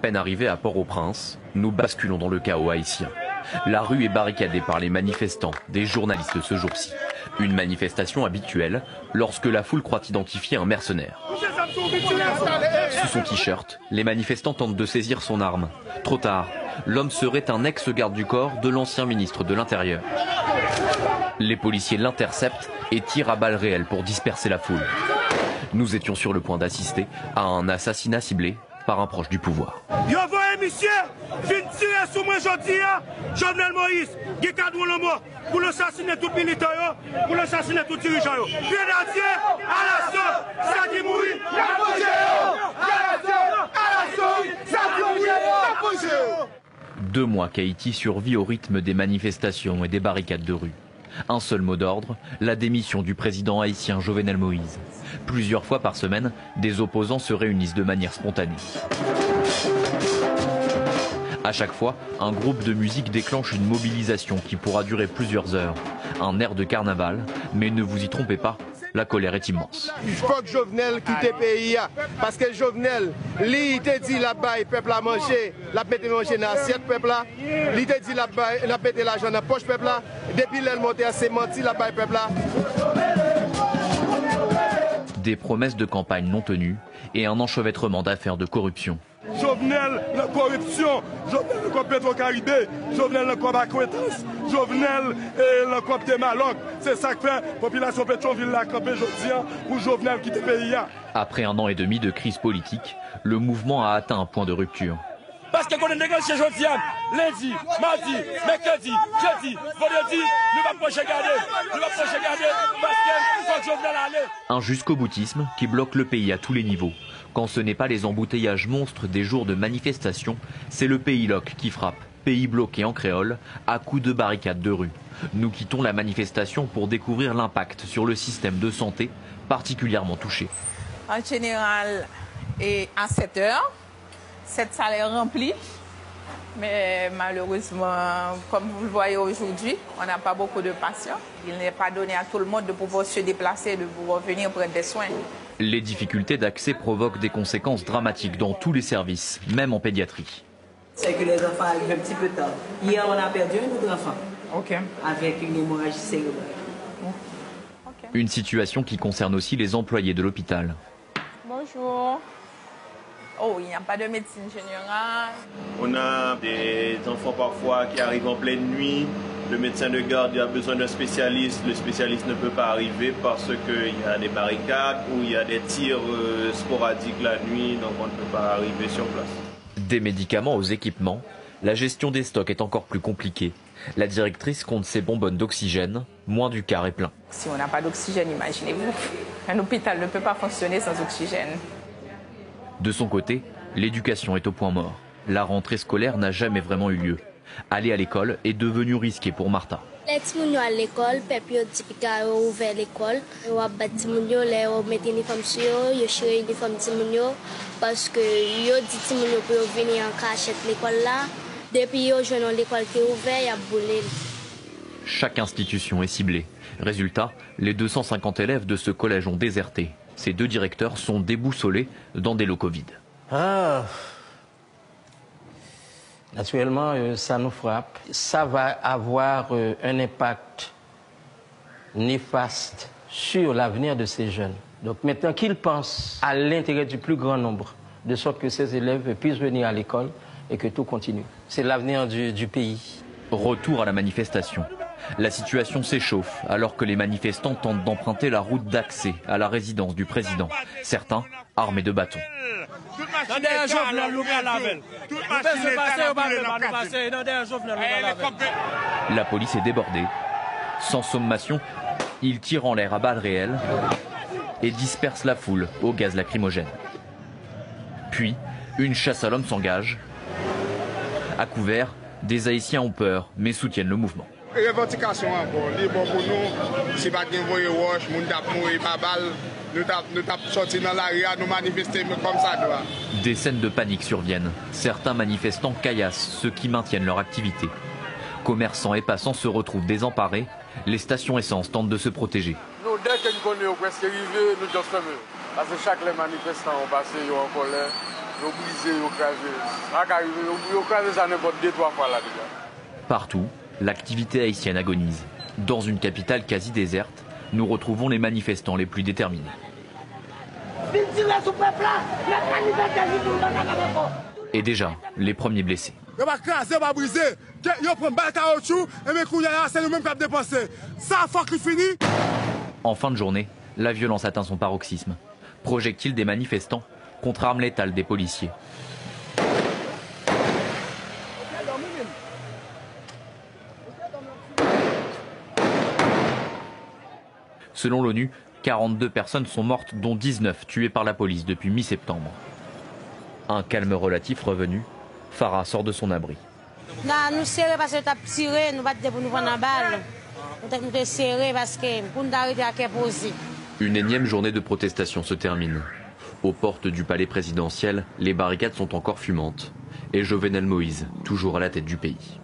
peine arrivés à Port-au-Prince, nous basculons dans le chaos haïtien. La rue est barricadée par les manifestants, des journalistes ce jour-ci. Une manifestation habituelle lorsque la foule croit identifier un mercenaire. Sous son t-shirt, les manifestants tentent de saisir son arme. Trop tard, l'homme serait un ex-garde du corps de l'ancien ministre de l'Intérieur. Les policiers l'interceptent et tirent à balles réelles pour disperser la foule. Nous étions sur le point d'assister à un assassinat ciblé par un proche du pouvoir. Yo voyez monsieur, vient tirer sur moi aujourd'hui, Jovenel Moïse, qui cadre le mort pour l'assassiner tout militant, pour l'assassiner tout dirigeant. Grenadier, à l'assaut, ça dit mourir, la 2 mois qu'Haïti survit au rythme des manifestations et des barricades de rue. Un seul mot d'ordre, la démission du président haïtien Jovenel Moïse. Plusieurs fois par semaine, des opposants se réunissent de manière spontanée. À chaque fois, un groupe de musique déclenche une mobilisation qui pourra durer plusieurs heures. Un air de carnaval, mais ne vous y trompez pas, la colère est immense. Il faut que Jovenel quitte le pays, parce que Jovenel, il te dit là-bas, le peuple a mangé, il a mis manger dans l'assiette peuple là, il te dit là-bas, il a mis l'argent dans la poche peuple là, depuis qu'il est monté à ses menti là-bas, peuple là. Des promesses de campagne non tenues et un enchevêtrement d'affaires de corruption. Jovenel, la corruption, Jovenel, le cop Petro-Caribé, Jovenel, le cop acquaintance, Jovenel, le cop de Maloc. C'est ça que fait la population Petroville la campé aujourd'hui pour Jovenel quitter le pays. Après 1 an et demi de crise politique, le mouvement a atteint un point de rupture. Parce qu'on est négocié aujourd'hui, lundi, mardi, mercredi, jeudi, vendredi, nous ne pouvons pas garder, parce qu'il faut que Jovenel aille. Un jusqu'au boutisme qui bloque le pays à tous les niveaux. Quand ce n'est pas les embouteillages monstres des jours de manifestation, c'est le pays loc qui frappe, pays bloqué en créole, à coups de barricades de rue. Nous quittons la manifestation pour découvrir l'impact sur le système de santé, particulièrement touché. En général, et à 7 heures, cette salle est remplie. Mais malheureusement, comme vous le voyez aujourd'hui, on n'a pas beaucoup de patients. Il n'est pas donné à tout le monde de pouvoir se déplacer, de pouvoir venir prendre des soins. Les difficultés d'accès provoquent des conséquences dramatiques dans tous les services, même en pédiatrie. C'est que les enfants arrivent un petit peu tard. Hier, on a perdu un autre enfant avec une hémorragie cérébrale. Une situation qui concerne aussi les employés de l'hôpital. Bonjour. Oh, il n'y a pas de médecine générale. On a des enfants parfois qui arrivent en pleine nuit. Le médecin de garde a besoin d'un spécialiste. Le spécialiste ne peut pas arriver parce qu'il y a des barricades ou il y a des tirs sporadiques la nuit, donc on ne peut pas arriver sur place. Des médicaments aux équipements, la gestion des stocks est encore plus compliquée. La directrice compte ses bonbonnes d'oxygène, moins du quart est plein. Si on n'a pas d'oxygène, imaginez-vous, un hôpital ne peut pas fonctionner sans oxygène. De son côté, l'éducation est au point mort. La rentrée scolaire n'a jamais vraiment eu lieu. Aller à l'école est devenu risqué pour Martha. Les petits à l'école, peuple typique a ouvert l'école. On a bâti les mettre uniforme sur yo chéri uniforme timonio parce que yo dit timonio pour venir en cachette l'école là. Depuis yo jeune l'école qui est ouverte, il y a boulé. Chaque institution est ciblée. Résultat, les 250 élèves de ce collège ont déserté. Ces 2 directeurs sont déboussolés dans des locaux vides. Naturellement, ça nous frappe. Ça va avoir un impact néfaste sur l'avenir de ces jeunes. Donc maintenant qu'ils pensent à l'intérêt du plus grand nombre, de sorte que ces élèves puissent venir à l'école et que tout continue. C'est l'avenir du pays. Retour à la manifestation. La situation s'échauffe alors que les manifestants tentent d'emprunter la route d'accès à la résidence du président. Certains armés de bâtons. La police est débordée. Sans sommation, ils tirent en l'air à balles réelles et dispersent la foule au gaz lacrymogène. Puis, une chasse à l'homme s'engage. À couvert, des Haïtiens ont peur mais soutiennent le mouvement. Revendication encore, libre pour nous, si pas de voyer roche, nous tapons mourir par balle, nous tapons sortir dans l'arrière, nous manifester comme ça. Des scènes de panique surviennent. Certains manifestants caillassent ceux qui maintiennent leur activité. Commerçants et passants se retrouvent désemparés. Les stations essence tentent de se protéger. Nous, dès que nous connaissons presque arrivé, nous sommes fermés. Parce que chaque manifestant ont passé en colère. Partout, l'activité haïtienne agonise. Dans une capitale quasi déserte, nous retrouvons les manifestants les plus déterminés. Et déjà, les premiers blessés. En fin de journée, la violence atteint son paroxysme. Projectiles des manifestants contre armes létales des policiers. Selon l'ONU, 42 personnes sont mortes, dont 19 tuées par la police depuis mi-septembre. Un calme relatif revenu, Farah sort de son abri. Nous serrés parce que tu as tiré, nous battons pour nous prendre la balle. Nous sommes serrés parce que pour nous arrêter à qu'est posé. Une énième journée de protestation se termine. Aux portes du palais présidentiel, les barricades sont encore fumantes. Et Jovenel Moïse, toujours à la tête du pays.